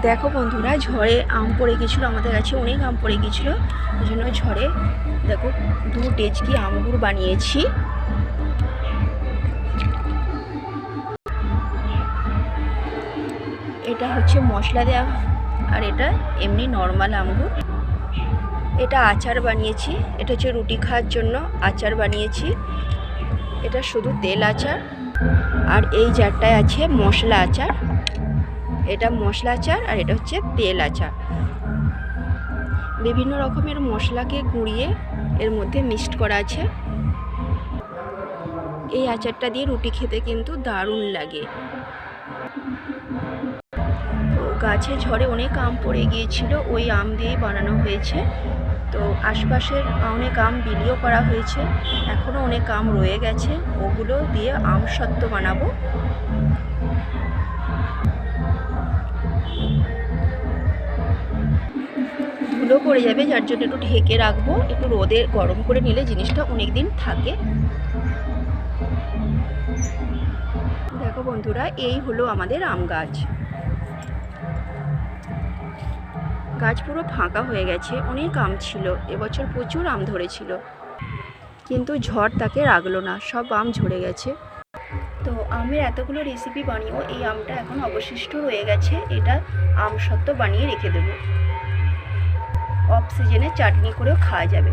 দেখো বন্ধুরা, ঝড়ে আম পড়ে গেছিলো, আমাদের কাছে অনেক আম পড়ে গেছিলো। ওই জন্য ঝড়ে দেখো 2 ডেচকি আমগুড় বানিয়েছি। এটা হচ্ছে মশলা দেওয়া, আর এটা এমনি নর্মাল আমগুড়। এটা আচার বানিয়েছি, এটা হচ্ছে রুটি খাওয়ার জন্য আচার বানিয়েছি। এটা শুধু তেল আচার। আর এই জারটায় আছে মশলা আচার। এটা মশলা আচার আর এটা হচ্ছে তেল আচার। বিভিন্ন রকমের মশলাকে গুঁড়িয়ে এর মধ্যে মিক্সড করা আছে। এই আচারটা দিয়ে রুটি খেতে কিন্তু দারুণ লাগে। তো গাছে ঝড়ে অনেক আম পড়ে গিয়েছিল, ওই আম দিয়েই বানানো হয়েছে। তো আশপাশের অনেক আম বিলিও করা হয়েছে, এখনও অনেক আম রয়ে গেছে, ওগুলো দিয়ে আম সত্ত্ব বানাবো। ধুলো পড়ে যাবে, যার জন্য একটু ঢেকে রাখবো, একটু রোদে গরম করে নিলে জিনিসটা অনেক দিন থাকে। দেখো বন্ধুরা, এই হলো আমাদের আম গাছ। গাছ পুরো ফাঁকা হয়ে গেছে, অনেক আম ছিল, এবছর প্রচুর আম ধরেছিল, কিন্তু ঝড় তাকে রাখলো না, সব আম ঝরে গেছে। তো আমের এতগুলো রেসিপি বানিয়েও এই আমটা এখন অবশিষ্ট রয়ে গেছে, এটা আম সত্ত্ব বানিয়ে রেখে দেবো, অফ সিজনে চাটনি করেও খাওয়া যাবে।